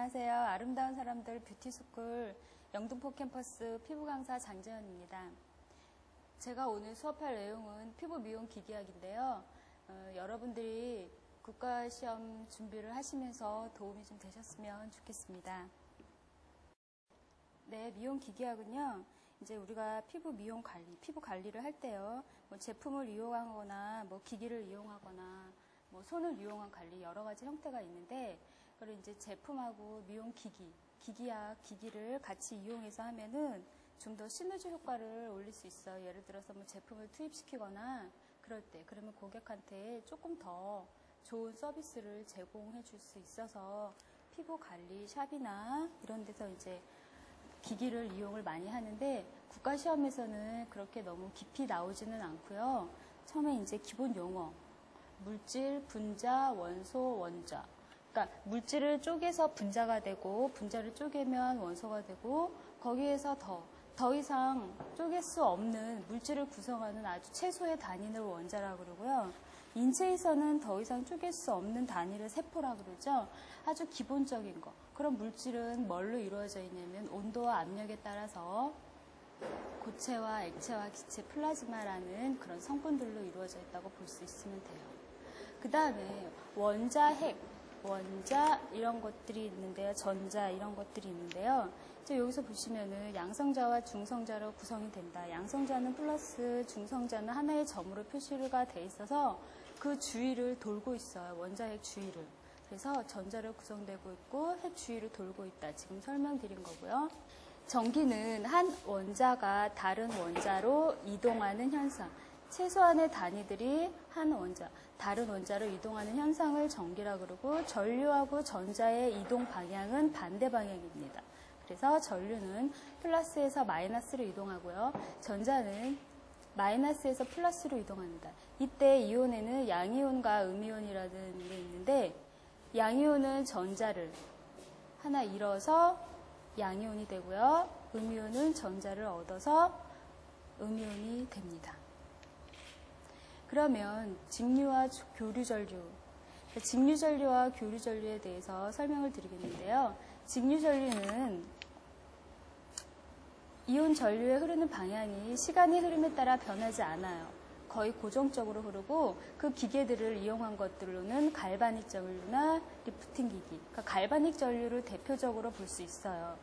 안녕하세요. 아름다운 사람들 뷰티스쿨 영등포 캠퍼스 피부 강사 장재현입니다. 제가 오늘 수업할 내용은 피부 미용 기기학인데요. 여러분들이 국가시험 준비를 하시면서 도움이 좀 되셨으면 좋겠습니다. 네, 미용 기기학은요. 이제 우리가 피부 미용 관리, 피부 관리를 할 때요. 뭐 제품을 이용하거나 뭐 기기를 이용하거나 뭐 손을 이용한 관리 여러 가지 형태가 있는데 그걸 이제 제품하고 미용 기기를 같이 이용해서 하면은 좀 더 시너지 효과를 올릴 수 있어요. 예를 들어서 뭐 제품을 투입시키거나 그럴 때 그러면 고객한테 조금 더 좋은 서비스를 제공해 줄 수 있어서 피부 관리 샵이나 이런 데서 이제 기기를 이용을 많이 하는데 국가시험에서는 그렇게 너무 깊이 나오지는 않고요. 처음에 이제 기본 용어, 물질, 분자, 원소, 원자. 그러니까 물질을 쪼개서 분자가 되고 분자를 쪼개면 원소가 되고 거기에서 더 이상 쪼갤 수 없는 물질을 구성하는 아주 최소의 단위를 원자라고 그러고요. 인체에서는 더 이상 쪼갤 수 없는 단위를 세포라고 그러죠. 아주 기본적인 거. 그런 물질은 뭘로 이루어져 있냐면 온도와 압력에 따라서 고체와 액체와 기체, 플라즈마라는 그런 성분들로 이루어져 있다고 볼 수 있으면 돼요. 그 다음에 원자, 핵, 원자 이런 것들이 있는데요. 전자 이런 것들이 있는데요. 이제 여기서 보시면은 양성자와 중성자로 구성이 된다. 양성자는 플러스, 중성자는 하나의 점으로 표시가 돼 있어서 그 주위를 돌고 있어요. 원자, 핵 주위를. 그래서 전자로 구성되고 있고 핵 주위를 돌고 있다. 지금 설명드린 거고요. 전기는 한 원자가 다른 원자로 이동하는 현상. 최소한의 단위들이 한 원자, 다른 원자로 이동하는 현상을 전기라고 그러고 전류하고 전자의 이동 방향은 반대 방향입니다. 그래서 전류는 플러스에서 마이너스로 이동하고요. 전자는 마이너스에서 플러스로 이동합니다. 이때 이온에는 양이온과 음이온이라는 게 있는데 양이온은 전자를 하나 잃어서 양이온이 되고요. 음이온은 전자를 얻어서 음이온이 됩니다. 그러면 직류와 교류전류, 직류전류와 교류전류에 대해서 설명을 드리겠는데요. 직류전류는 이온 전류의 흐르는 방향이 시간의 흐름에 따라 변하지 않아요. 거의 고정적으로 흐르고 그 기계들을 이용한 것들로는 갈바닉 전류나 리프팅 기기, 그러니까 갈바닉 전류를 대표적으로 볼 수 있어요.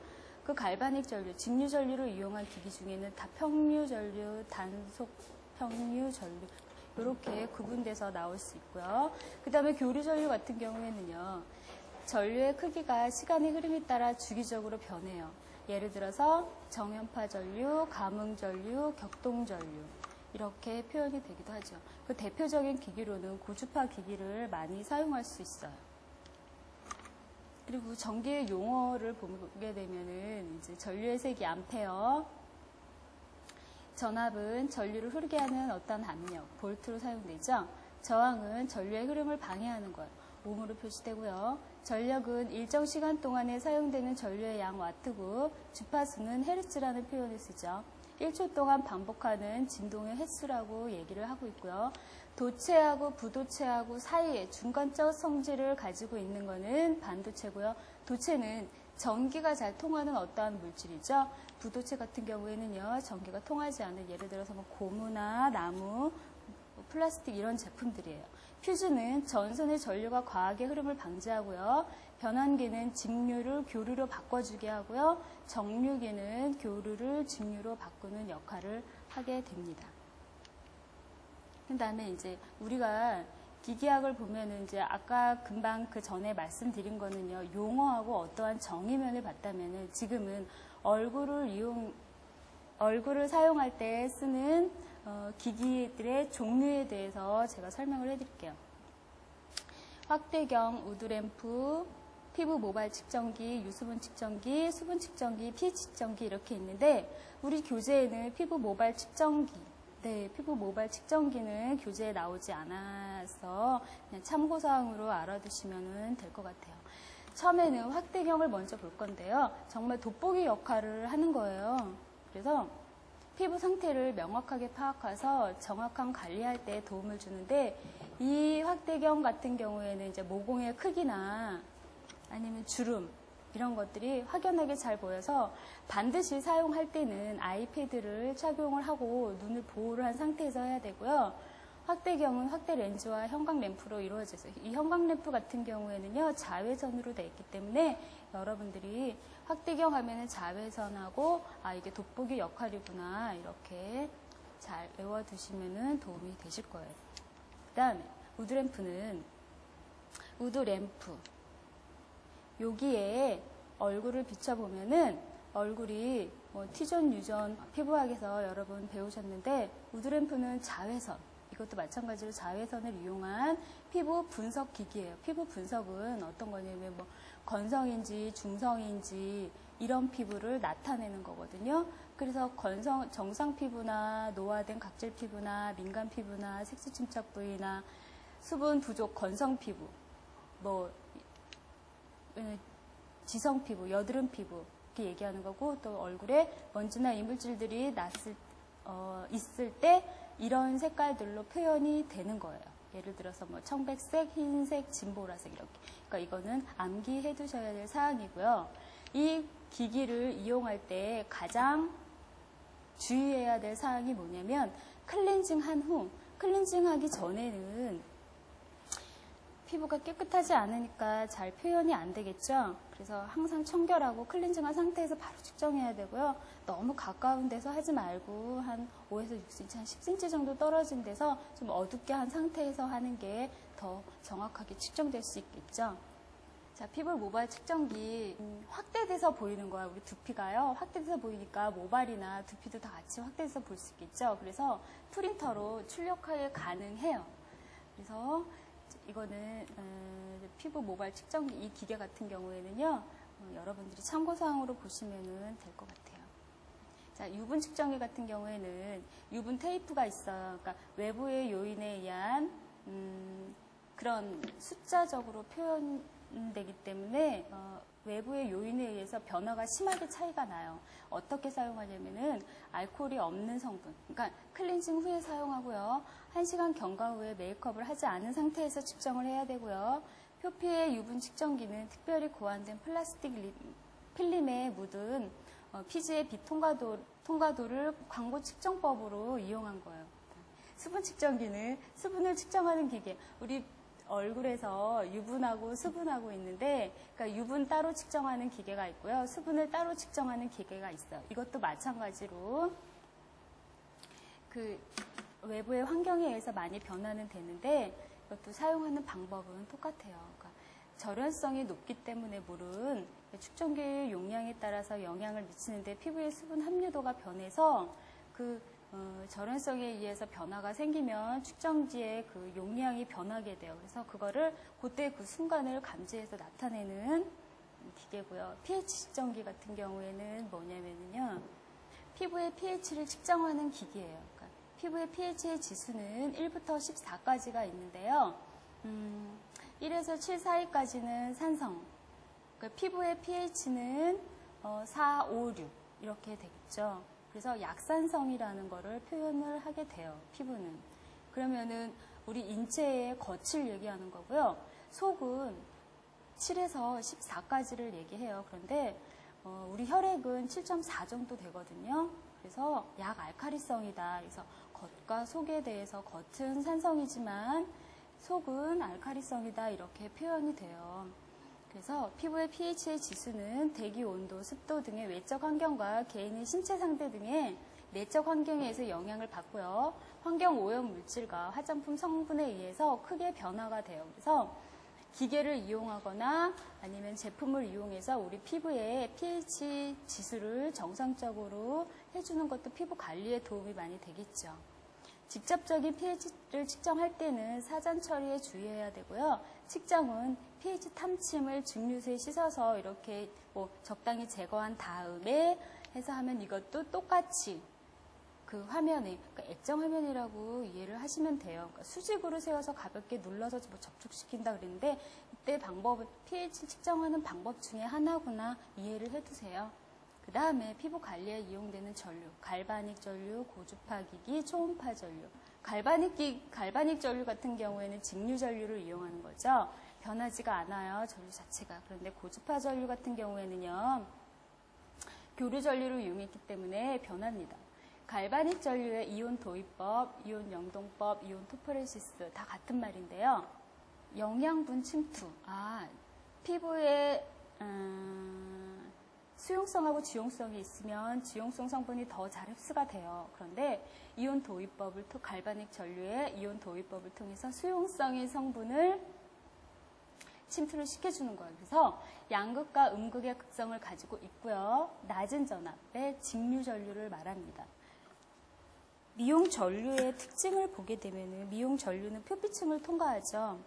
그 갈바닉 전류, 직류 전류를 이용한 기기 중에는 다평류 전류, 단속 평류 전류 이렇게 구분돼서 나올 수 있고요. 그 다음에 교류 전류 같은 경우에는요. 전류의 크기가 시간의 흐름에 따라 주기적으로 변해요. 예를 들어서 정연파 전류, 감응 전류, 격동 전류 이렇게 표현이 되기도 하죠. 그 대표적인 기기로는 고주파 기기를 많이 사용할 수 있어요. 그리고 전기의 용어를 보게 되면은 이제 전류의 색이 암페어, 전압은 전류를 흐르게 하는 어떤 압력, 볼트로 사용되죠. 저항은 전류의 흐름을 방해하는 것, 옴으로 표시되고요. 전력은 일정 시간 동안에 사용되는 전류의 양 와트고 주파수는 헤르츠라는 표현을 쓰죠. 1초 동안 반복하는 진동의 횟수라고 얘기를 하고 있고요. 도체하고 부도체하고 사이에 중간적 성질을 가지고 있는 것은 반도체고요. 도체는 전기가 잘 통하는 어떠한 물질이죠. 부도체 같은 경우에는요, 전기가 통하지 않은 예를 들어서 뭐 고무나 나무, 플라스틱 이런 제품들이에요. 퓨즈는 전선의 전류가 과하게 흐름을 방지하고요. 변환기는 직류를 교류로 바꿔주게 하고요. 정류기는 교류를 직류로 바꾸는 역할을 하게 됩니다. 그 다음에 이제 우리가 기기학을 보면은 이제 아까 금방 그 전에 말씀드린 거는요, 용어하고 어떠한 정의면을 봤다면은 지금은 얼굴을 사용할 때 쓰는 기기들의 종류에 대해서 제가 설명을 해드릴게요. 확대경, 우드램프, 피부 모발 측정기, 유수분 측정기, 수분 측정기, pH 측정기 이렇게 있는데 우리 교재에는 피부 모발 측정기, 피부 모발 측정기는 교재에 나오지 않아서 그냥 참고사항으로 알아두시면 될 것 같아요. 처음에는 확대경을 먼저 볼 건데요. 정말 돋보기 역할을 하는 거예요. 그래서 피부 상태를 명확하게 파악해서 정확한 관리할 때 도움을 주는데 이 확대경 같은 경우에는 이제 모공의 크기나 아니면 주름 이런 것들이 확연하게 잘 보여서 반드시 사용할 때는 아이패드를 착용을 하고 눈을 보호를 한 상태에서 해야 되고요. 확대경은 확대 렌즈와 형광 램프로 이루어져서 이 형광 램프 같은 경우에는요 자외선으로 되어 있기 때문에 여러분들이 확대경 하면은 자외선하고 이게 돋보기 역할이구나 이렇게 잘 외워두시면은 도움이 되실 거예요. 그 다음에 우드램프 여기에 얼굴을 비춰보면은 얼굴이 T존, U존 피부학에서 여러분 배우셨는데 우드램프는 자외선 이것도 마찬가지로 자외선을 이용한 피부 분석 기기예요. 피부 분석은 어떤 거냐면 건성인지 중성인지 이런 피부를 나타내는 거거든요. 그래서 정상 피부나 노화된 각질 피부나 민감 피부나 색소 침착 부위나 수분 부족 건성 피부, 지성 피부, 여드름 피부 이렇게 얘기하는 거고 또 얼굴에 먼지나 이물질들이 있을 때 이런 색깔들로 표현이 되는 거예요. 예를 들어서 청백색, 흰색, 진보라색 이렇게. 그러니까 이거는 암기해 두셔야 될 사항이고요. 이 기기를 이용할 때 가장 주의해야 될 사항이 뭐냐면 클렌징한 후, 클렌징하기 전에는 피부가 깨끗하지 않으니까 잘 표현이 안 되겠죠. 그래서 항상 청결하고 클렌징한 상태에서 바로 측정해야 되고요. 너무 가까운 데서 하지 말고 한 5에서 6cm, 한 10cm 정도 떨어진 데서 좀 어둡게 한 상태에서 하는 게 더 정확하게 측정될 수 있겠죠. 자, 피부 모발 측정기 확대돼서 보이는 거야. 우리 두피가요. 확대돼서 보이니까 모발이나 두피도 다 같이 확대돼서 볼 수 있겠죠. 그래서 프린터로 출력하기 가능해요. 그래서 이거는 피부 모발 측정기 이 기계 같은 경우에는요 여러분들이 참고사항으로 보시면 될 것 같아요. 자, 유분 측정기 같은 경우에는 유분 테이프가 있어요. 그러니까 외부의 요인에 의한 그런 숫자적으로 표현되기 때문에 외부의 요인에 의해서 변화가 심하게 차이가 나요. 어떻게 사용하냐면은 알코올이 없는 성분, 그러니까 클렌징 후에 사용하고요. 1시간 경과 후에 메이크업을 하지 않은 상태에서 측정을 해야 되고요. 표피의 유분 측정기는 특별히 고안된 플라스틱 필름에 묻은 피지의 빛 통과도를 광고 측정법으로 이용한 거예요. 수분 측정기는 수분을 측정하는 기계. 우리 얼굴에서 유분하고 수분하고 있는데, 그러니까 유분 따로 측정하는 기계가 있고요. 수분을 따로 측정하는 기계가 있어요. 이것도 마찬가지로 그 외부의 환경에 의해서 많이 변화는 되는데, 이것도 사용하는 방법은 똑같아요. 그러니까 절연성이 높기 때문에 물은 측정기의 용량에 따라서 영향을 미치는데 피부의 수분 함유도가 변해서 그 절연성에 의해서 변화가 생기면 측정지의 그 용량이 변하게 돼요. 그래서 그거를 그때 그 순간을 감지해서 나타내는 기계고요. pH 측정기 같은 경우에는 뭐냐면요. 피부의 pH를 측정하는 기계예요. 그러니까 피부의 pH의 지수는 1부터 14까지가 있는데요. 1에서 7 사이까지는 산성. 그러니까 피부의 pH는 4, 5, 6 이렇게 되겠죠. 그래서 약산성이라는 거를 표현을 하게 돼요. 피부는. 그러면은 우리 인체의 겉을 얘기하는 거고요. 속은 7에서 14까지를 얘기해요. 그런데 우리 혈액은 7.4 정도 되거든요. 그래서 약알칼리성이다. 그래서 겉과 속에 대해서 겉은 산성이지만 속은 알칼리성이다. 이렇게 표현이 돼요. 그래서 피부의 pH의 지수는 대기 온도, 습도 등의 외적 환경과 개인의 신체 상태 등의 내적 환경에 의해서 영향을 받고요. 환경 오염 물질과 화장품 성분에 의해서 크게 변화가 돼요. 그래서 기계를 이용하거나 아니면 제품을 이용해서 우리 피부의 pH 지수를 정상적으로 해주는 것도 피부 관리에 도움이 많이 되겠죠. 직접적인 pH를 측정할 때는 사전 처리에 주의해야 되고요. 측정은 pH 탐침을 증류수에 씻어서 이렇게 적당히 제거한 다음에 해서 하면 이것도 똑같이 그 화면에, 그러니까 액정 화면이라고 이해를 하시면 돼요. 그러니까 수직으로 세워서 가볍게 눌러서 접촉시킨다 그랬는데 이때 방법은 pH 측정하는 방법 중에 하나구나 이해를 해두세요. 그 다음에 피부 관리에 이용되는 전류, 갈바닉 전류, 고주파기기, 초음파 전류. 갈바닉 전류 같은 경우에는 직류 전류를 이용하는 거죠. 변하지가 않아요. 전류 자체가. 그런데 고주파 전류 같은 경우에는요. 교류 전류를 이용했기 때문에 변합니다. 갈바닉 전류의 이온 도입법, 이온 영동법, 이온 토포레시스 다 같은 말인데요. 영양분 침투. 피부에 수용성하고 지용성이 있으면 지용성 성분이 더 잘 흡수가 돼요. 그런데 이온 도입법을 갈바닉 전류의 이온 도입법을 통해서 수용성의 성분을 침투를 시켜주는 거예요. 그래서 양극과 음극의 극성을 가지고 있고요. 낮은 전압의 직류 전류를 말합니다. 미용 전류의 특징을 보게 되면 미용 전류는 표피층을 통과하죠.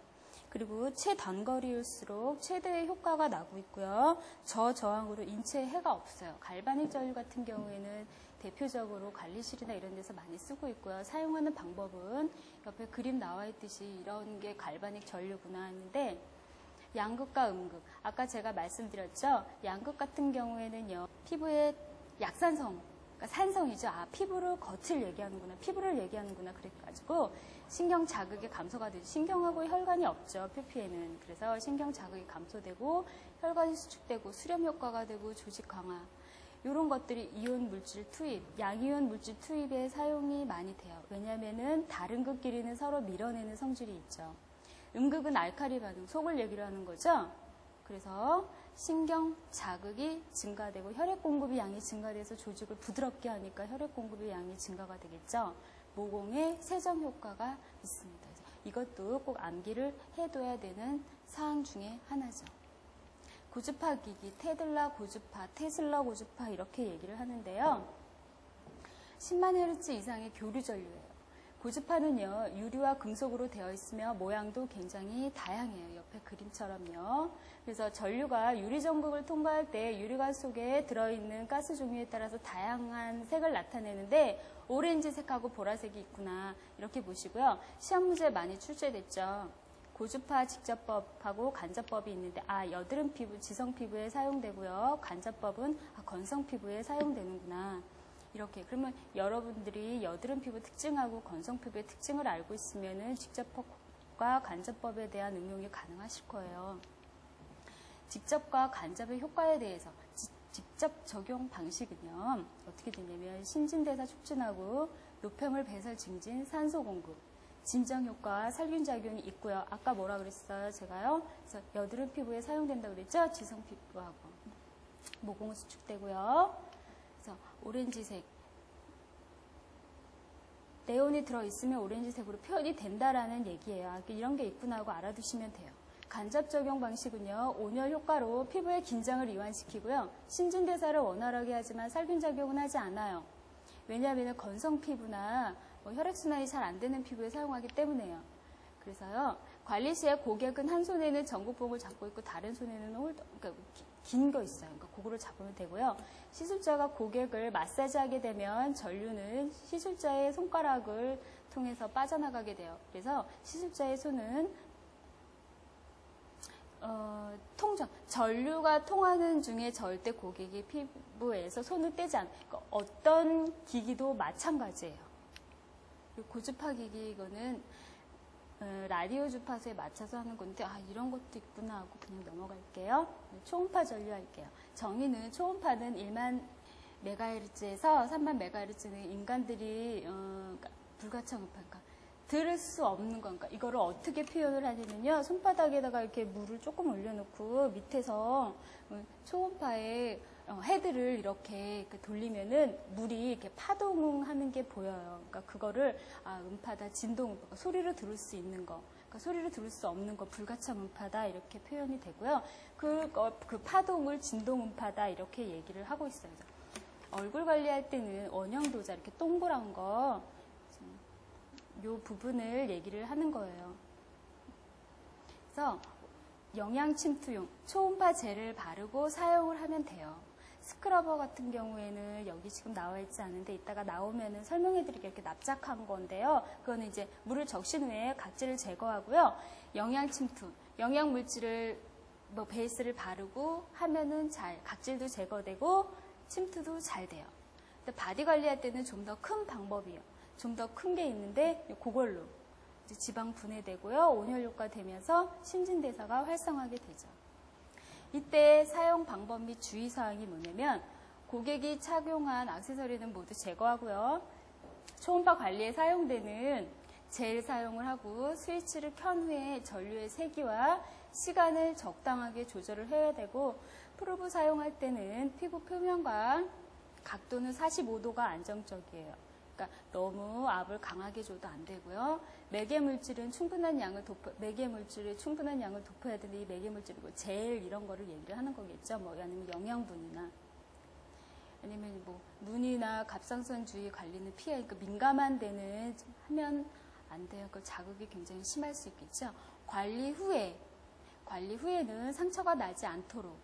그리고 최단거리일수록 최대의 효과가 나고 있고요. 저저항으로 인체에 해가 없어요. 갈바닉 전류 같은 경우에는 대표적으로 관리실이나 이런 데서 많이 쓰고 있고요. 사용하는 방법은 옆에 그림 나와 있듯이 이런 게 갈바닉 전류구나 했는데 양극과 음극. 아까 제가 말씀드렸죠. 양극 같은 경우에는요. 피부의 약산성, 그러니까 산성이죠. 피부를 겉을 얘기하는구나. 피부를 얘기하는구나. 그래가지고 신경 자극이 감소가 되죠. 신경하고 혈관이 없죠. 표피에는. 그래서 신경 자극이 감소되고 혈관이 수축되고 수렴 효과가 되고 조직 강화. 이런 것들이 이온 물질 투입, 양이온 물질 투입에 사용이 많이 돼요. 왜냐하면은 다른 극끼리는 서로 밀어내는 성질이 있죠. 음극은 알칼리 반응, 속을 얘기를 하는 거죠. 그래서 신경 자극이 증가되고 혈액 공급의 양이 증가돼서 조직을 부드럽게 하니까 혈액 공급의 양이 증가가 되겠죠. 모공에 세정 효과가 있습니다. 이것도 꼭 암기를 해둬야 되는 사항 중에 하나죠. 고주파 기기, 테슬라 고주파, 테슬라 고주파 이렇게 얘기를 하는데요. 10만 헤르츠 이상의 교류 전류예요. 고주파는요, 유리와 금속으로 되어 있으며 모양도 굉장히 다양해요. 옆에 그림처럼요. 그래서 전류가 유리 전극을 통과할 때 유리관 속에 들어있는 가스 종류에 따라서 다양한 색을 나타내는데 오렌지색하고 보라색이 있구나. 이렇게 보시고요. 시험 문제에 많이 출제됐죠. 고주파 직접법하고 간접법이 있는데 여드름 피부, 지성 피부에 사용되고요. 간접법은 건성 피부에 사용되는구나. 이렇게 그러면 여러분들이 여드름 피부 특징하고 건성 피부의 특징을 알고 있으면은 직접법과 간접법에 대한 응용이 가능하실 거예요. 직접과 간접의 효과에 대해서 직접 적용 방식은요. 어떻게 되냐면 신진대사 촉진하고 노폐물 배설 증진, 산소 공급, 진정 효과와 살균 작용이 있고요. 아까 뭐라 그랬어요? 제가요. 그래서 여드름 피부에 사용된다고 그랬죠? 지성 피부하고 모공은 수축되고요. 그래서 오렌지색, 네온이 들어있으면 오렌지색으로 표현이 된다라는 얘기예요. 이런 게 있구나 하고 알아두시면 돼요. 간접 적용 방식은요. 온열 효과로 피부의 긴장을 이완시키고요. 신진대사를 원활하게 하지만 살균작용은 하지 않아요. 왜냐하면 건성 피부나 혈액순환이 잘 안 되는 피부에 사용하기 때문에요. 그래서요. 관리 시에 고객은 한 손에는 전구봉을 잡고 있고 다른 손에는 그러니까 긴 거 있어요. 그러니까 그거를 잡으면 되고요. 시술자가 고객을 마사지하게 되면 전류는 시술자의 손가락을 통해서 빠져나가게 돼요. 그래서 시술자의 손은 전류가 통하는 중에 절대 고객이 피부에서 손을 떼지 않아요. 그러니까 어떤 기기도 마찬가지예요. 고주파 기기 이거는 라디오 주파수에 맞춰서 하는 건데 이런 것도 있구나 하고 그냥 넘어갈게요. 초음파 전류 할게요. 정의는 초음파는 1만 메가헤르츠에서 3만 메가헤르츠는 인간들이 불가청 음파니까 들을 수 없는 거니까 이거를 어떻게 표현을 하냐면요. 손바닥에다가 이렇게 물을 조금 올려놓고 밑에서 초음파에 헤드를 이렇게 돌리면은 물이 이렇게 파동하는 게 보여요. 그러니까 그거를 음파다, 진동 음파, 소리를 들을 수 있는 거, 그러니까 소리를 들을 수 없는 거, 불가청 음파다 이렇게 표현이 되고요. 그 파동을 진동 음파다 이렇게 얘기를 하고 있어요. 얼굴 관리할 때는 원형도자 이렇게 동그란 거, 요 부분을 얘기를 하는 거예요. 그래서 영양 침투용 초음파 젤을 바르고 사용을 하면 돼요. 스크러버 같은 경우에는 여기 지금 나와 있지 않은데 이따가 나오면은 설명해 드릴게요. 이렇게 납작한 건데요. 그거는 이제 물을 적신 후에 각질을 제거하고요. 영양 침투, 영양 물질을 베이스를 바르고 하면은 각질도 제거되고 침투도 잘 돼요. 근데 바디 관리할 때는 좀 더 큰 방법이에요. 좀 더 큰 게 있는데 그걸로 이제 지방 분해되고요. 온혈효과 되면서 신진대사가 활성화하게 되죠. 이때 사용 방법 및 주의사항이 뭐냐면 고객이 착용한 액세서리는 모두 제거하고요. 초음파 관리에 사용되는 젤 사용을 하고 스위치를 켠 후에 전류의 세기와 시간을 적당하게 조절을 해야 되고 프로브 사용할 때는 피부 표면과 각도는 45도가 안정적이에요. 그러니까 너무 압을 강하게 줘도 안 되고요. 매개물질은 충분한 양을 매개물질에 충분한 양을 도포해야 되는데 이 매개물질이고 젤 이런 거를 얘기를 하는 거겠죠. 뭐 아니면 영양분이나 아니면 뭐 눈이나 갑상선 주위 관리는 피해, 그러니까 민감한 데는 하면 안 돼요. 그 자극이 굉장히 심할 수 있겠죠. 관리 후에는 상처가 나지 않도록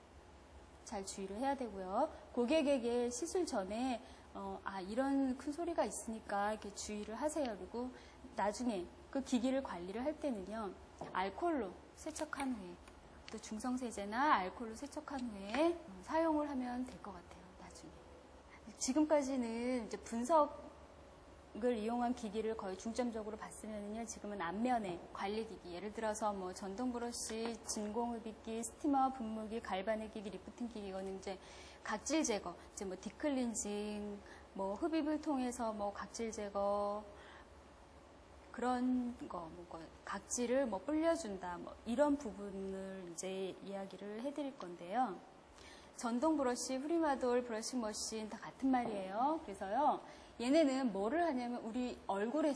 잘 주의를 해야 되고요. 고객에게 시술 전에 이런 큰 소리가 있으니까 이렇게 주의를 하세요. 그리고 나중에 그 기기를 관리를 할 때는요, 알코올로 세척한 후에 또 중성세제나 알코올로 세척한 후에 사용을 하면 될 것 같아요. 나중에. 지금까지는 이제 분석을 이용한 기기를 거의 중점적으로 봤으면요, 지금은 앞면에 관리기기, 예를 들어서 뭐 전동 브러쉬, 진공흡입기, 스티머, 분무기, 갈바내기기, 리프팅기기, 이거는 이제 각질 제거, 이제 뭐 디클렌징, 뭐 흡입을 통해서 뭐 각질 제거, 그런 거, 뭐 각질을 뭐 불려준다, 뭐 이런 부분을 이제 이야기를 해드릴 건데요. 전동 브러쉬, 후리마돌, 브러싱 머신 다 같은 말이에요. 그래서요, 얘네는 뭐를 하냐면 우리 얼굴에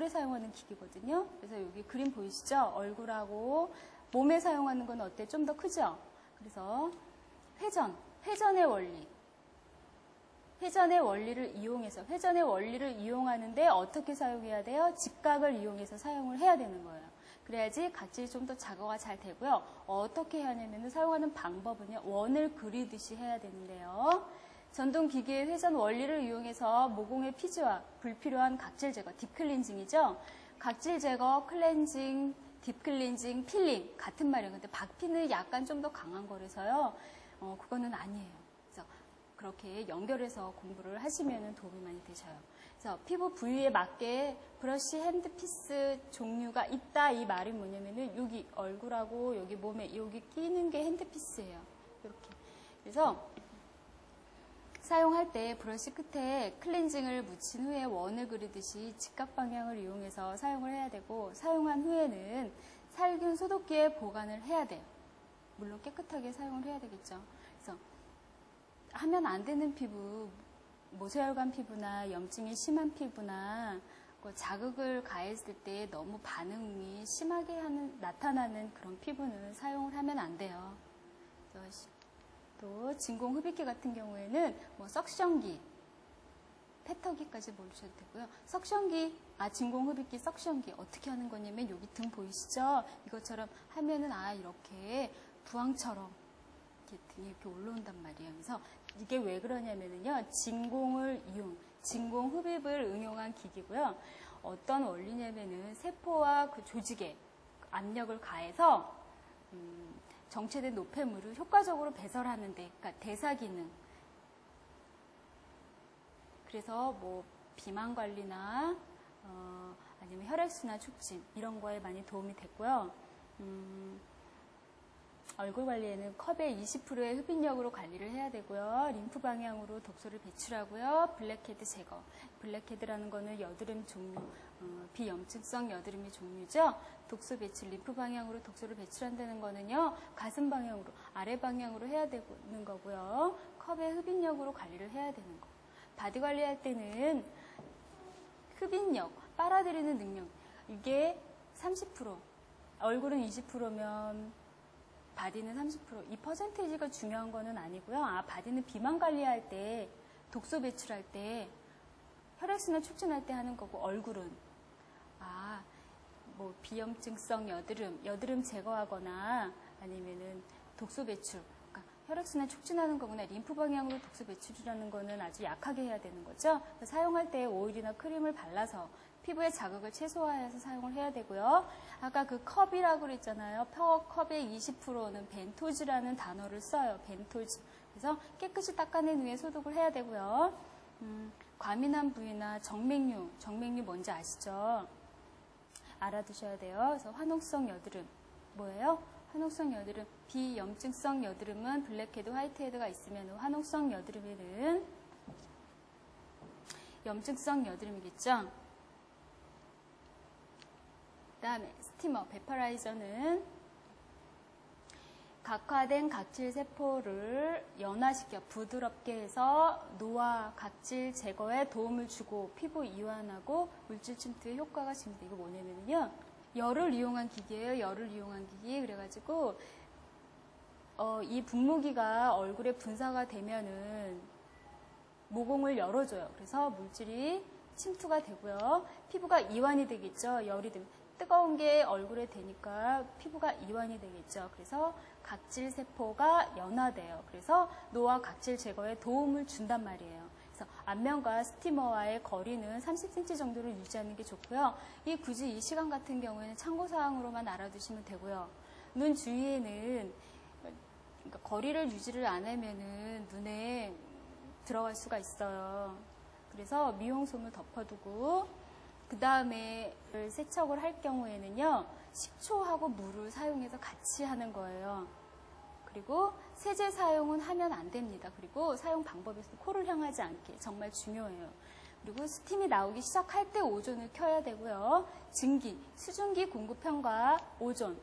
사용하는 기기거든요. 그래서 여기 그림 보이시죠? 얼굴하고 몸에 사용하는 건 어때? 좀 더 크죠? 그래서 회전의 원리를 이용해서, 회전의 원리를 이용하는데 어떻게 사용해야 돼요? 직각을 이용해서 사용을 해야 되는 거예요. 그래야지 각질이 좀 더 제거가 잘 되고요. 어떻게 하냐면 사용하는 방법은요, 원을 그리듯이 해야 되는데요. 전동기기의 회전 원리를 이용해서 모공의 피지와 불필요한 각질 제거, 딥클렌징이죠. 각질 제거, 클렌징, 딥클렌징, 필링 같은 말이에요. 근데 박피는 약간 좀 더 강한 거라서요. 그거는 아니에요. 그래서 그렇게 연결해서 공부를 하시면 도움이 많이 되셔요. 그래서 피부 부위에 맞게 브러쉬 핸드피스 종류가 있다, 이 말이 뭐냐면은 여기 얼굴하고 여기 몸에 여기 끼는 게 핸드피스예요. 이렇게. 그래서 사용할 때 브러쉬 끝에 클렌징을 묻힌 후에 원을 그리듯이 직각 방향을 이용해서 사용을 해야 되고, 사용한 후에는 살균 소독기에 보관을 해야 돼요. 물론 깨끗하게 사용을 해야 되겠죠. 그래서 하면 안 되는 피부, 모세혈관 피부나 염증이 심한 피부나 자극을 가했을 때 너무 반응이 심하게 나타나는 그런 피부는 사용을 하면 안 돼요. 또 진공흡입기 같은 경우에는 뭐 석션기, 패터기까지 모르셔도 되고요. 석션기, 진공흡입기 석션기 어떻게 하는 거냐면 여기 등 보이시죠? 이것처럼 하면은 이렇게 부항처럼 등이 이렇게 올라온단 말이에요. 그래서 이게 왜 그러냐면요, 진공흡입을 응용한 기기고요. 어떤 원리냐면은 세포와 그 조직에 압력을 가해서 정체된 노폐물을 효과적으로 배설하는데, 그러니까 대사 기능. 그래서 뭐 비만 관리나 아니면 혈액순환 촉진 이런 거에 많이 도움이 됐고요. 얼굴 관리에는 컵의 20%의 흡입력으로 관리를 해야 되고요. 림프 방향으로 독소를 배출하고요. 블랙헤드 제거. 블랙헤드라는 거는 여드름 종류, 비염증성 여드름의 종류죠. 독소 배출, 림프 방향으로 독소를 배출한다는 거는요, 가슴 방향으로, 아래 방향으로 해야 되는 거고요. 컵의 흡입력으로 관리를 해야 되는 거. 바디 관리할 때는 흡입력, 빨아들이는 능력, 이게 30%, 얼굴은 20%면 바디는 30%. 이 퍼센테이지가 중요한 거는 아니고요. 바디는 비만 관리할 때, 독소 배출할 때, 혈액순환 촉진할 때 하는 거고, 얼굴은 뭐 비염증성 여드름 제거하거나 아니면은 독소 배출, 그러니까 혈액순환 촉진하는 거구나. 림프 방향으로 독소 배출이라는 거는 아주 약하게 해야 되는 거죠. 사용할 때 오일이나 크림을 발라서 피부의 자극을 최소화해서 사용을 해야 되고요. 아까 그 컵이라고 그랬잖아요. 컵의 20%는 벤토즈라는 단어를 써요. 벤토즈. 그래서 깨끗이 닦아낸 후에 소독을 해야 되고요. 과민한 부위나 정맥류 뭔지 아시죠? 알아두셔야 돼요. 그래서 화농성 여드름 뭐예요? 화농성 여드름, 비염증성 여드름은 블랙헤드, 화이트헤드가 있으면 화농성 여드름에는 염증성 여드름이겠죠. 그 다음에 스티머, 베퍼라이저는 각화된 각질세포를 연화시켜 부드럽게 해서 노화, 각질 제거에 도움을 주고 피부 이완하고 물질 침투에 효과가 증대. 이거 뭐냐면요. 열을 이용한 기기예요. 열을 이용한 기기. 그래가지고 이 분무기가 얼굴에 분사가 되면은 모공을 열어줘요. 그래서 물질이 침투가 되고요. 피부가 이완이 되겠죠. 열이 되면. 뜨거운 게 얼굴에 되니까 피부가 이완이 되겠죠. 그래서 각질세포가 연화돼요. 그래서 노화 각질 제거에 도움을 준단 말이에요. 그래서 안면과 스티머와의 거리는 30cm 정도를 유지하는 게 좋고요. 굳이 이 시간 같은 경우에는 참고사항으로만 알아두시면 되고요. 눈 주위에는 그러니까 거리를 유지를 안 하면은 눈에 들어갈 수가 있어요. 그래서 미용솜을 덮어두고 그 다음에 세척을 할 경우에는요, 식초하고 물을 사용해서 같이 하는 거예요. 그리고 세제 사용은 하면 안 됩니다. 그리고 사용 방법에서 코를 향하지 않게 정말 중요해요. 그리고 스팀이 나오기 시작할 때 오존을 켜야 되고요. 증기, 수증기 공급형과 오존,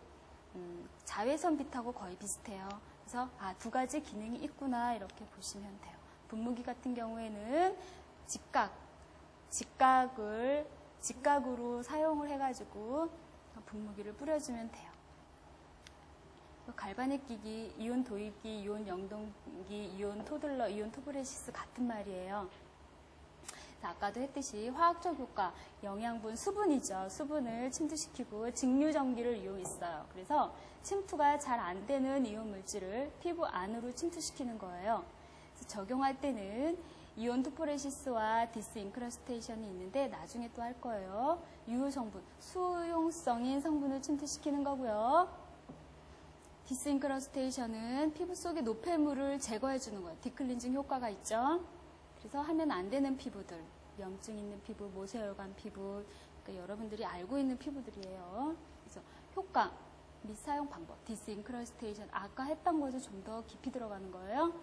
자외선 빛하고 거의 비슷해요. 그래서 두 가지 기능이 있구나 이렇게 보시면 돼요. 분무기 같은 경우에는 직각으로 사용을 해가지고 분무기를 뿌려주면 돼요. 갈바닉 기기, 이온 도입기, 이온 영동기, 이온 토들러, 이온 토브레시스 같은 말이에요. 아까도 했듯이 화학적 효과, 영양분, 수분이죠. 수분을 침투시키고 직류전기를 이용했어요. 그래서 침투가 잘 안 되는 이온 물질을 피부 안으로 침투시키는 거예요. 그래서 적용할 때는 이온 토포레시스와 디스인크러스테이션이 있는데 나중에 또 할 거예요. 유효 성분, 수용성인 성분을 침투시키는 거고요. 디스인크러스테이션은 피부 속의 노폐물을 제거해 주는 거예요. 디클린징 효과가 있죠. 그래서 하면 안 되는 피부들, 염증 있는 피부, 모세혈관 피부, 그러니까 여러분들이 알고 있는 피부들이에요. 그래서 효과 및 사용 방법, 디스인크러스테이션 아까 했던 거에서 좀 더 깊이 들어가는 거예요.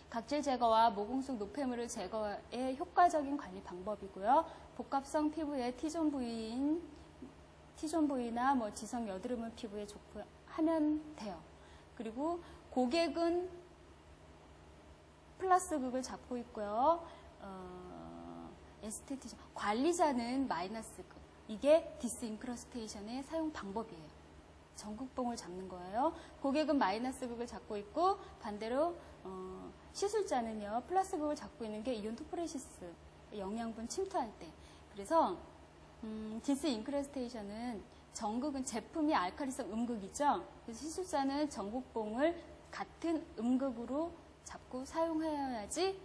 각질 제거와 모공 속 노폐물을 제거의 효과적인 관리 방법이고요. 복합성 피부의 T존 부위나 지성 여드름은 피부에 좋고 하면 돼요. 그리고 고객은 플러스 극을 잡고 있고요. 에스테티션, 관리자는 마이너스 극. 이게 디스인크러스테이션의 사용 방법이에요. 전극봉을 잡는 거예요. 고객은 마이너스 극을 잡고 있고 반대로 시술자는요 플러스 극을 잡고 있는 게 이온 토포레시스, 영양분 침투할 때. 그래서 디스인크러스테이션은 전극은 제품이 알칼리성 음극이죠. 그래서 시술자는 전극봉을 같은 음극으로 잡고 사용해야지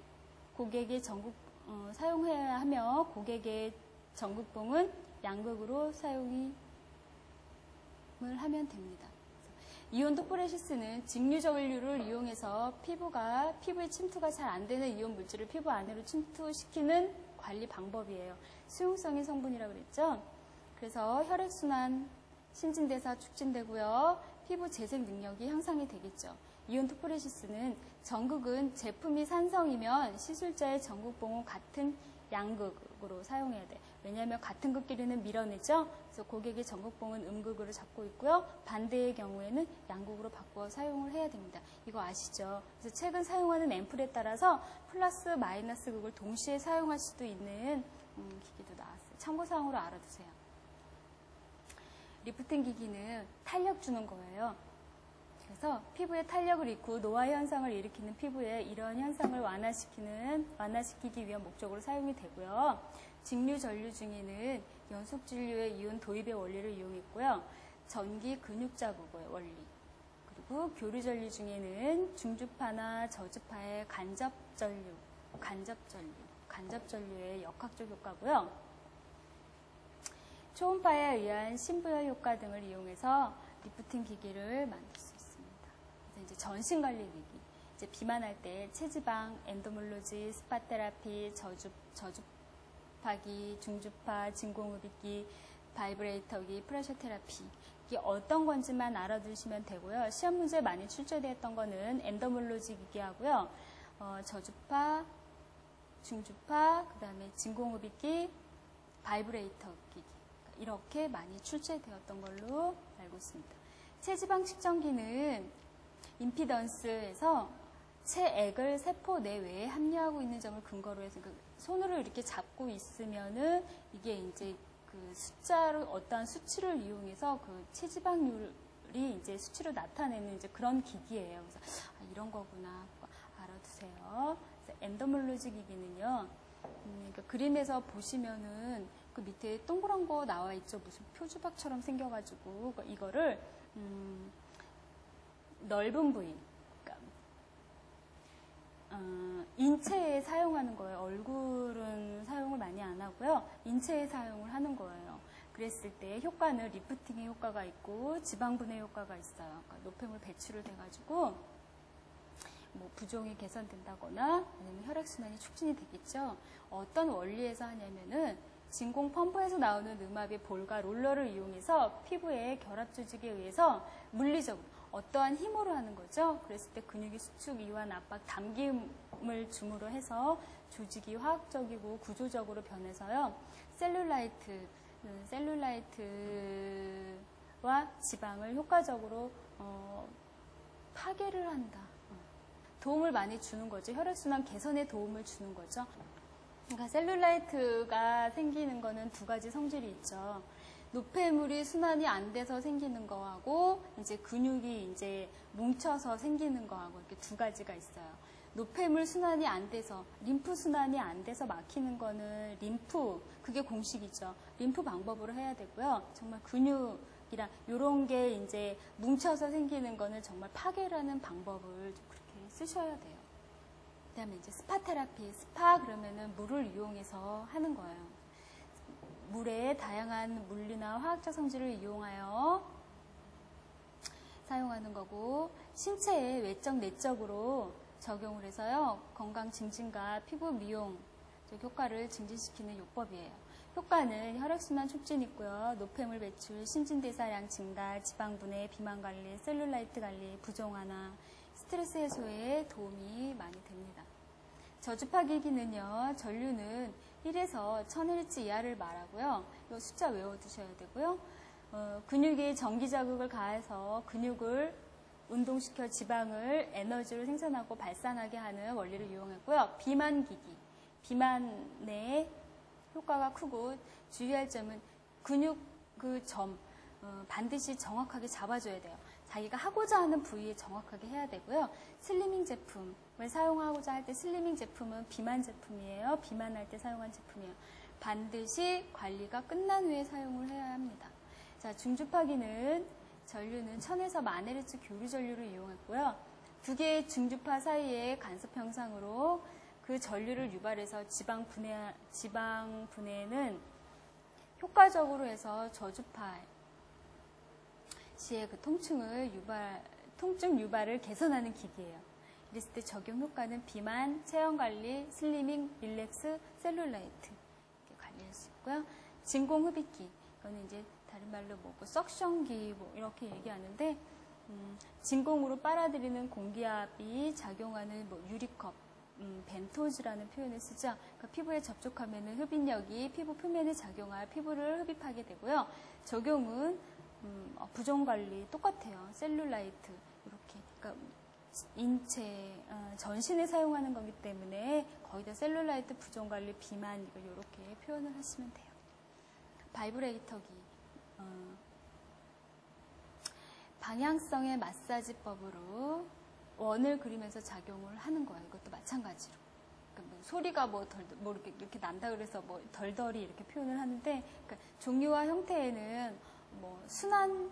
고객의 사용해야 하며 고객의 전극봉은 양극으로 사용을 하면 됩니다. 이온 토포레시스는 직류전류를 이용해서 피부에 침투가 잘 안 되는 이온 물질을 피부 안으로 침투시키는 관리 방법이에요. 수용성인 성분이라고 그랬죠. 그래서 혈액순환, 신진대사 촉진되고요. 피부 재생 능력이 향상이 되겠죠. 이온 토포레시스는 전극은 제품이 산성이면 시술자의 전극봉은 같은 양극으로 사용해야 돼. 왜냐하면 같은 극끼리는 밀어내죠. 그래서 고객의 전극봉은 음극으로 잡고 있고요. 반대의 경우에는 양극으로 바꿔 사용을 해야 됩니다. 이거 아시죠? 그래서 최근 사용하는 앰플에 따라서 플러스 마이너스 극을 동시에 사용할 수도 있는 기기도 나왔어요. 참고사항으로 알아두세요. 리프팅 기기는 탄력 주는 거예요. 그래서 피부에 탄력을 잃고 노화 현상을 일으키는 피부에 이런 현상을 완화시키기 위한 목적으로 사용이 되고요. 직류 전류 중에는 연속 진류의 이온 도입의 원리를 이용했고요. 전기 근육 자극의 원리, 그리고 교류 전류 중에는 중주파나 저주파의 간접 전류의 역학적 효과고요. 초음파에 의한 신부열 효과 등을 이용해서 리프팅 기기를 만들 수 있습니다. 그래서 이제 전신 관리 기기, 이제 비만할 때 체지방, 엔도몰로지, 스파 테라피, 저주파기, 중주파, 진공흡입기, 바이브레이터기, 프레셔 테라피. 이게 어떤 건지만 알아두시면 되고요. 시험 문제 많이 출제됐던 거는 엔더몰로지 기기하고요. 저주파, 중주파, 그 다음에 진공흡입기, 바이브레이터 기기. 이렇게 많이 출제되었던 걸로 알고 있습니다. 체지방 측정기는 임피던스에서 체액을 세포 내외에 함유하고 있는 점을 근거로 해서 손으로 이렇게 잡고 있으면은 이게 이제 그 숫자로 어떠한 수치를 이용해서 그 체지방률이 이제 수치로 나타내는 이제 그런 기기예요. 그래서 이런 거구나 알아두세요. 엔더몰로지 기기는요. 그러니까 그림에서 보시면은 그 밑에 동그란 거 나와 있죠. 무슨 표주박처럼 생겨가지고 이거를 넓은 부위, 그러니까 인체에 사용하는 거예요. 얼굴은 사용을 많이 안 하고요. 인체에 사용을 하는 거예요. 그랬을 때 효과는 리프팅의 효과가 있고 지방분해 효과가 있어요. 그러니까 노폐물 배출을 돼가지고 뭐 부종이 개선된다거나 아니면 혈액순환이 촉진이 되겠죠. 어떤 원리에서 하냐면은 진공 펌프에서 나오는 음압의 볼과 롤러를 이용해서 피부의 결합 조직에 의해서 물리적으로 어떠한 힘으로 하는 거죠. 그랬을 때 근육의 수축, 이완, 압박, 당김을 줌으로 해서 조직이 화학적이고 구조적으로 변해서요. 셀룰라이트와 지방을 효과적으로 파괴를 한다. 도움을 많이 주는 거죠. 혈액순환 개선에 도움을 주는 거죠. 그러니까 셀룰라이트가 생기는 거는 두 가지 성질이 있죠. 노폐물이 순환이 안 돼서 생기는 거하고 이제 근육이 이제 뭉쳐서 생기는 거하고 이렇게 두 가지가 있어요. 노폐물 순환이 안 돼서 림프 순환이 안 돼서 막히는 거는 림프 그게 공식이죠. 림프 방법으로 해야 되고요. 정말 근육이랑 이런 게 이제 뭉쳐서 생기는 거는 정말 파괴라는 방법을 그렇게 쓰셔야 돼요. 그다음에 이제 스파 테라피, 스파 그러면은 물을 이용해서 하는 거예요. 물에 다양한 물리나 화학적 성질을 이용하여 사용하는 거고 신체에 외적, 내적으로 적용을 해서요. 건강 증진과 피부 미용 효과를 증진시키는 요법이에요. 효과는 혈액순환 촉진 있고요. 노폐물 배출, 신진대사량 증가, 지방분해, 비만 관리, 셀룰라이트 관리, 부종 완화, 스트레스 해소에 도움이 많이 됩니다. 저주파 기기는요. 전류는 1에서 1000Hz 이하를 말하고요. 이 숫자 외워두셔야 되고요. 근육에 전기 자극을 가해서 근육을 운동시켜 지방을 에너지로 생산하고 발산하게 하는 원리를 이용했고요. 비만 기기, 비만의 효과가 크고 주의할 점은 근육 그 점 반드시 정확하게 잡아줘야 돼요. 자기가 하고자 하는 부위에 정확하게 해야 되고요. 슬리밍 제품을 사용하고자 할 때 슬리밍 제품은 비만 제품이에요. 비만할 때 사용한 제품이에요. 반드시 관리가 끝난 후에 사용을 해야 합니다. 자, 중주파기는 전류는 1000에서 1000Hz 교류 전류를 이용했고요. 두 개의 중주파 사이의 간섭 형상으로 그 전류를 유발해서 지방 분해는 효과적으로 해서 저주파 시의 그 통증 유발을 개선하는 기기예요. 이랬을 때 적용 효과는 비만, 체형 관리, 슬리밍, 릴렉스, 셀룰라이트 이렇게 관리할 수 있고요. 진공 흡입기 이거는 이제 다른 말로 뭐고 석션기 뭐 이렇게 얘기하는데 진공으로 빨아들이는 공기압이 작용하는 뭐 유리컵, 벤토즈라는 표현을 쓰죠. 그러니까 피부에 접촉하면은 흡입력이 피부 표면에 작용할 피부를 흡입하게 되고요. 적용은 부종 관리 똑같아요. 셀룰라이트 이렇게 그러니까 인체 전신에 사용하는 거기 때문에 거의 다 셀룰라이트 부종 관리 비만 이거 이렇게 표현을 하시면 돼요. 바이브레이터기 방향성의 마사지법으로 원을 그리면서 작용을 하는 거예요. 이것도 마찬가지로. 그러니까 뭐 소리가 뭐 이렇게 난다 그래서 뭐 덜덜이 이렇게 표현을 하는데 그러니까 종류와 형태에는 뭐 순환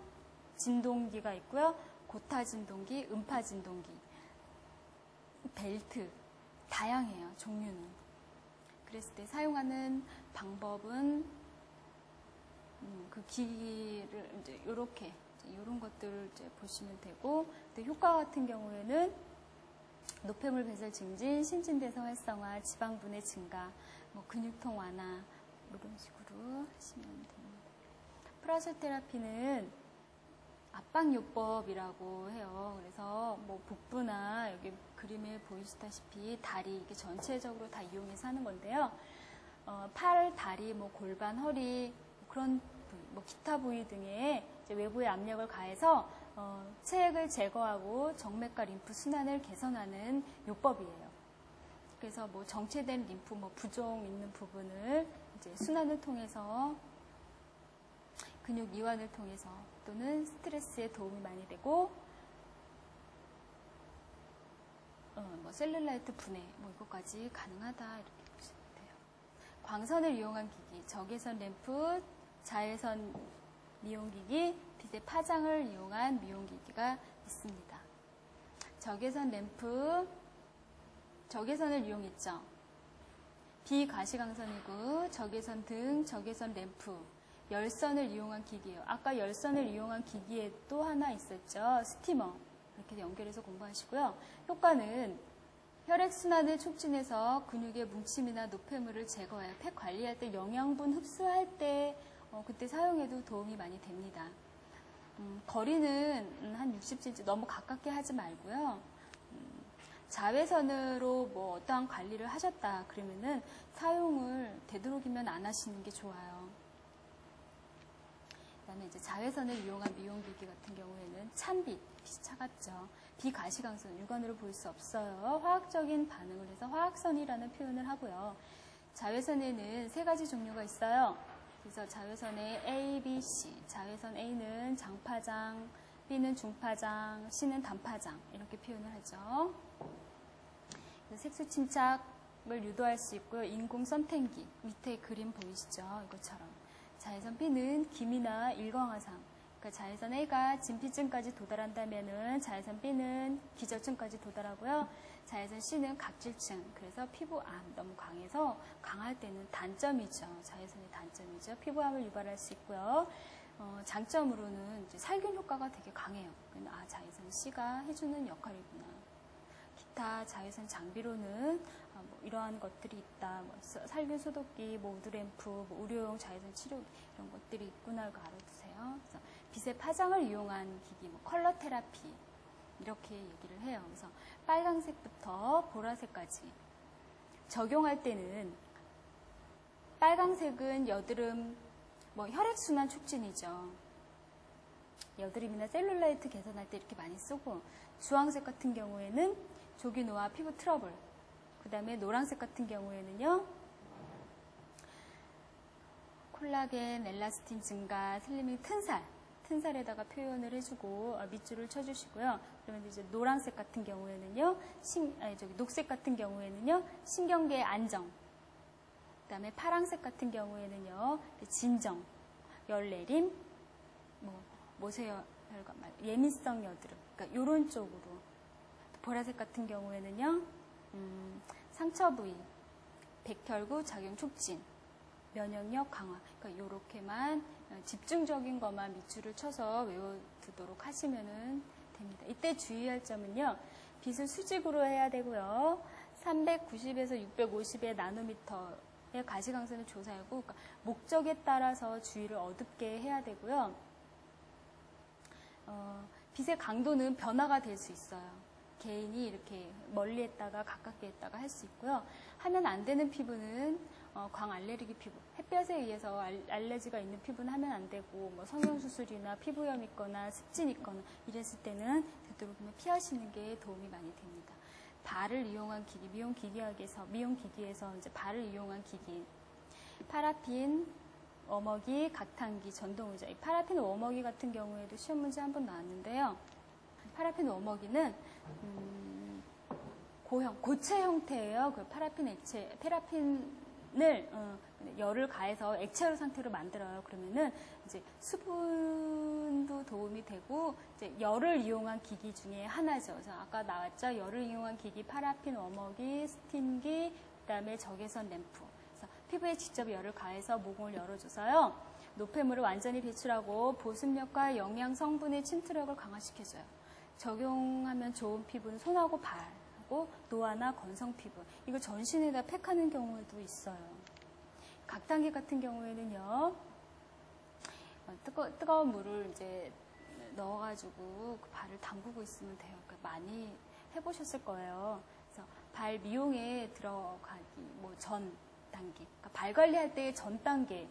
진동기가 있고요. 고타 진동기, 음파 진동기, 벨트 다양해요. 종류는. 그랬을 때 사용하는 방법은 그 기기를 이제 이렇게 이런 것들을 이제 보시면 되고, 근데 효과 같은 경우에는 노폐물 배설 증진, 신진대사 활성화, 지방분해 증가, 뭐 근육통 완화 이런 식으로 하시면 됩니다. 파라솔 테라피는 압박요법이라고 해요. 그래서 뭐 복부나 여기 그림에 보이시다시피 다리 이게 전체적으로 다 이용해서 하는 건데요. 팔, 다리, 뭐 골반, 허리 그런 부위, 뭐 기타 부위 등에 이제 외부의 압력을 가해서 체액을 제거하고 정맥과 림프 순환을 개선하는 요법이에요. 그래서 뭐 정체된 림프, 뭐 부종 있는 부분을 이제 순환을 통해서 근육 이완을 통해서 또는 스트레스에 도움이 많이 되고 뭐 셀룰라이트 분해 뭐 이것까지 가능하다 이렇게 보시면 돼요. 광선을 이용한 기기, 적외선 램프, 자외선 미용기기, 빛의 파장을 이용한 미용기기가 있습니다. 적외선 램프, 적외선을 이용했죠. 비가시광선이고 적외선 등, 적외선 램프, 열선을 이용한 기기예요. 아까 열선을 이용한 기기에 또 하나 있었죠. 스티머. 이렇게 연결해서 공부하시고요. 효과는 혈액순환을 촉진해서 근육의 뭉침이나 노폐물을 제거해요. 폐 관리할 때 영양분 흡수할 때 그때 사용해도 도움이 많이 됩니다. 거리는 한 60cm 너무 가깝게 하지 말고요. 자외선으로 뭐 어떠한 관리를 하셨다 그러면은 사용을 되도록이면 안 하시는 게 좋아요. 그다음에 이제 자외선을 이용한 미용기기 같은 경우에는 찬빛, 빛이 차갑죠. 비가시광선, 육안으로 볼 수 없어요. 화학적인 반응을 해서 화학선이라는 표현을 하고요. 자외선에는 세 가지 종류가 있어요. 그래서 자외선에 A, B, C. 자외선 A는 장파장, B는 중파장, C는 단파장 이렇게 표현을 하죠. 색소 침착을 유도할 수 있고요. 인공 선택기 밑에 그림 보이시죠? 이것처럼. 자외선 B는 기미나 일광화상, 그러니까 자외선 A가 진피층까지 도달한다면은 자외선 B는 기저층까지 도달하고요. 자외선 C는 각질층, 그래서 피부암 너무 강해서 강할 때는 단점이죠. 자외선의 단점이죠. 피부암을 유발할 수 있고요. 장점으로는 이제 살균 효과가 되게 강해요. 아, 자외선 C가 해주는 역할이구나. 기타 자외선 장비로는 뭐 이러한 것들이 있다. 뭐 살균 소독기, 뭐 우드램프, 뭐 의료용 자외선 치료기 이런 것들이 있구나. 이거 알아두세요. 그래서 빛의 파장을 이용한 기기, 뭐 컬러 테라피 이렇게 얘기를 해요. 그래서 빨강색부터 보라색까지 적용할 때는 빨강색은 여드름, 뭐 혈액순환 촉진이죠. 여드름이나 셀룰라이트 개선할 때 이렇게 많이 쓰고, 주황색 같은 경우에는 조기노화, 피부 트러블, 그 다음에 노란색 같은 경우에는요, 콜라겐, 엘라스틴 증가, 슬리밍, 튼살에다가 표현을 해주고 밑줄을 쳐주시고요. 그러면 이제 노란색 같은 경우에는요, 녹색 같은 경우에는요, 신경계 안정. 그 다음에 파란색 같은 경우에는요, 진정, 열내림, 모세혈관, 예민성 여드름. 그러니까 이런 쪽으로. 보라색 같은 경우에는요, 상처 부위, 백혈구 작용 촉진, 면역력 강화. 그러니까 이렇게만 집중적인 것만 밑줄을 쳐서 외워두도록 하시면 됩니다. 이때 주의할 점은요, 빛을 수직으로 해야 되고요. 390에서 650의 나노미터의 가시광선을 조사하고, 그러니까 목적에 따라서 주의를 어둡게 해야 되고요. 빛의 강도는 변화가 될 수 있어요. 개인이 이렇게 멀리 했다가 가깝게 했다가 할 수 있고요. 하면 안 되는 피부는 광알레르기 피부, 햇볕에 의해서 알레르기가 있는 피부는 하면 안 되고, 뭐 성형수술이나 피부염 있거나 습진 있거나 이랬을 때는 되도록이면 피하시는 게 도움이 많이 됩니다. 발을 이용한 기기, 미용기기에서 이제 발을 이용한 기기, 파라핀, 워머기, 각탄기, 전동의자. 이 파라핀 워머기 같은 경우에도 시험 문제 한번 나왔는데요. 파라핀 워머기는 고체 형태예요. 그 파라핀을 열을 가해서 액체로 상태로 만들어요. 그러면은 이제 수분도 도움이 되고 이제 열을 이용한 기기 중에 하나죠. 그래서 아까 나왔죠. 열을 이용한 기기, 파라핀 워머기, 스팀기, 그다음에 적외선 램프. 그래서 피부에 직접 열을 가해서 모공을 열어줘서요. 노폐물을 완전히 배출하고 보습력과 영양 성분의 침투력을 강화시켜줘요. 적용하면 좋은 피부는 손하고 발하고 노화나 건성 피부. 이거 전신에다 팩하는 경우도 있어요. 각탄기 같은 경우에는요, 뜨거운 물을 이제 넣어가지고 그 발을 담그고 있으면 돼요. 그러니까 많이 해보셨을 거예요. 그래서 발 미용에 들어가기 전 단계, 그러니까 발 관리할 때의 전 단계.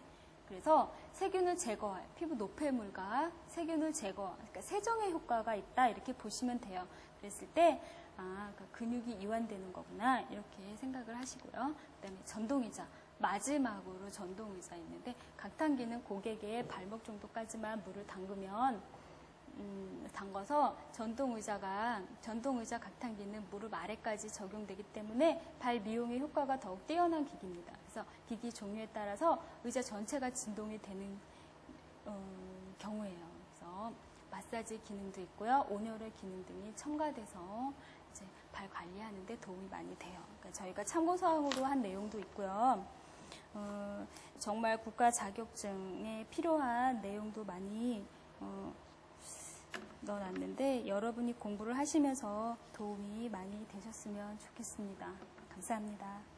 그래서 세균을 제거할, 피부 노폐물과 세균을 제거, 그러니까 세정의 효과가 있다 이렇게 보시면 돼요. 그랬을 때 그러니까 근육이 이완되는 거구나 이렇게 생각을 하시고요. 그다음에 전동의자. 마지막으로 전동의자 있는데 각탕기는 고객의 발목 정도까지만 물을 담궈서 전동의자 각탕기는 무릎 아래까지 적용되기 때문에 발 미용의 효과가 더욱 뛰어난 기기입니다. 그래서 기기 종류에 따라서 의자 전체가 진동이 되는 경우예요. 그래서 마사지 기능도 있고요. 온열의 기능 등이 첨가돼서 이제 발 관리하는 데 도움이 많이 돼요. 그러니까 저희가 참고사항으로 한 내용도 있고요. 정말 국가 자격증에 필요한 내용도 많이 넣어놨는데 여러분이 공부를 하시면서 도움이 많이 되셨으면 좋겠습니다. 감사합니다.